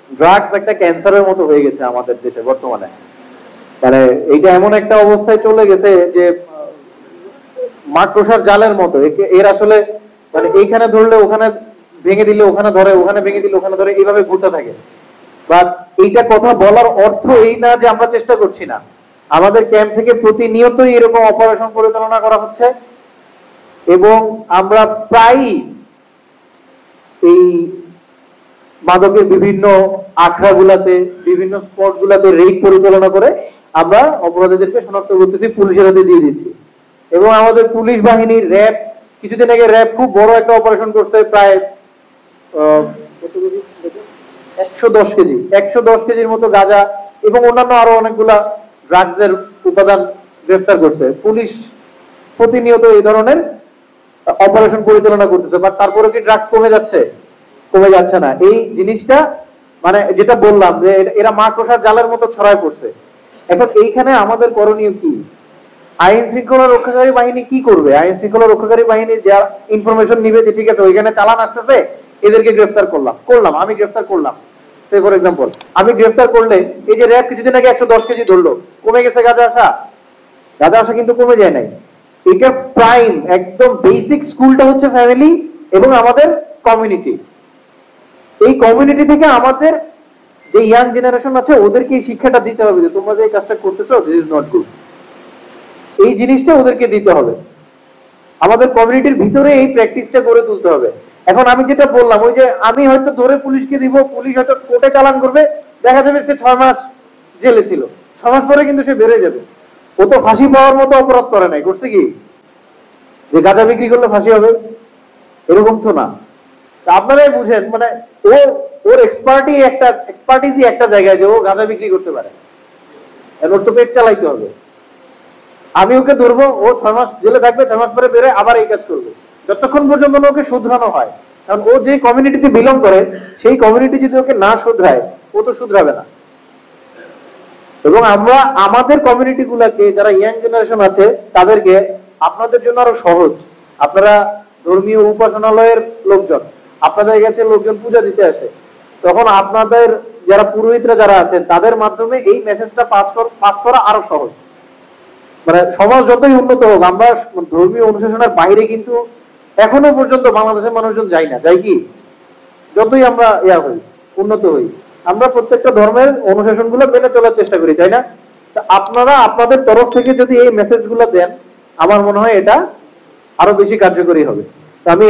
Drugs একটা ক্যান্সারের মতো হয়ে গেছে আমাদের দেশে বর্তমানে। মানে এইটা এমন একটা অবস্থায় চলে গেছে যে মাকড়সার জালের মতো। এর আসলে মানে এইখানে ধরলে ওখানে ভেঙে দিলে ওখানে ধরে, ওখানে ভেঙে দিলে ওখানে ধরে, এইভাবে ঘুরতে থাকে। বাট এইটা কথা বলার অর্থ এই না যে আমরা চেষ্টা করছি না। আমাদের ক্যাম্প থেকে প্রতিনিয়তই এরকম অপারেশন পরিচালনা করা হচ্ছে এবং আমরা প্রায়ই এই মাদকের বিভিন্ন আখড়া গুলাতে, বিভিন্ন স্পট গুলাতে রেড পরিচালনা করে আমরা অপরাধীদেরকে শনাক্ত করতেছি, পুলিশের হাতে দিয়ে দিচ্ছি। এবং আমাদের পুলিশ বাহিনী, র্যাব, কিছুদিন আগে র্যাব খুব বড় একটা অপারেশন করছে, প্রায় 110 কেজি, 110 কেজির মতো গাঁজা এবং অন্যান্য আরো অনেকগুলা ড্রাগসের উপাদান গ্রেফতার করছে। পুলিশ প্রতিনিয়ত এই ধরনের অপারেশন পরিচালনা করতেছে, বাট তারপরে কি ড্রাগস কমে যাচ্ছে? কমে যাচ্ছে না। এই জিনিসটা মানে যেটা বললাম যে এরা মাকড়সার জালের মতো ছড়ায় পড়ছে। এখন এইখানে আমাদের করণীয় কি? আইন শৃঙ্খলা রক্ষাকারী বাহিনী কি করবে? আইন শৃঙ্খলা রক্ষাকারী বাহিনী যা ইনফরমেশন নিবে যে ঠিক আছে ওইখানে চালান আসতেছে, এদেরকে গ্রেফতার করলাম, আমি গ্রেফতার করলাম। ফর এক্সাম্পল, আমি গ্রেফতার করলে এই যে র্যাব কিছুদিন আগে 110 কেজি ধরলো, কমে গেছে গাঁজা আসা? গাঁজা আসা কিন্তু কমে যায় নাই। এটা প্রাইম একদম বেসিক স্কুলটা হচ্ছে ফ্যামিলি এবং আমাদের কমিউনিটি। এই কমিউনিটি থেকে আমাদের যে ইয়াং জেনারেশন আছে ওদেরকে এই শিক্ষাটা দিতে হবে যে তোমরা যে কাজটা করতেছো দিস ইজ নট গুড। এই জিনিসটা ওদেরকে দিতে হবে। আমাদের কমিউনিটির ভিতরে এই প্র্যাকটিসটা করে তুলতে হবে। এখন আমি যেটা বললাম, ওই যে আমি হয়তো ধরে পুলিশকে দিব, পুলিশ হয়তো কোর্টে চালান করবে, দেখা যাবে সে 6 মাস জেলে ছিল, 6 মাস পরে কিন্তু সে বেড়ে যাবে। ও তো ফাঁসি পাওয়ার মতো অপরাধ করে নাই, করছে কি যে গাঁজা বিক্রি করলে ফাঁসি হবে? এরকম তো না। আপনারাই বুঝেন, মানে ও ওর এক্সপার্টিজই একটা জায়গায় যে ও গাঁজা বিক্রি করতে পারে, ওর তো পেট চালাইতে হবে। আমি ওকে ধরবো, ও 6 মাস জেলে থাকবে, 6 মাস পরে বেরে আবার এই কাজ করবে, যতক্ষণ পর্যন্ত ওকে শুধরানো হয়। কারণ ও যে কমিউনিটিতে বিলং করে সেই কমিউনিটি যদি ওকে না শুধরায়, ও তো শুধরাবে না। এবং আমরা আমাদের কমিউনিটি গুলাকে, যারা ইয়াং জেনারেশন আছে তাদেরকে, আপনাদের জন্য আরো সহজ, আপনারা ধর্মীয় উপাসনালয়ের লোকজন, আপনাদের কাছে লোকজন পূজা দিতে আসে, তখন আপনাদের যারা পুরোহিতরা যারা আছেন তাদের মাধ্যমে এই মেসেজটা পাস করা আরো সহজ। মানে সমাজ যতই উন্নত হোক, আমরা ধর্মীয় অনুশাসনের বাইরে কিন্তু এখনো পর্যন্ত বাংলাদেশের মানুষজন যাই না, যাই কি? যতই আমরা হই, উন্নত হই, আমরা প্রত্যেকটা ধর্মের অনুশাসন গুলো মেনে চলার চেষ্টা করি, তাই না? আপনারা আপনাদের তরফ থেকে যদি এই মেসেজ গুলো দেন, আমার মনে হয় এটা আরো বেশি কার্যকরী হবে। আমি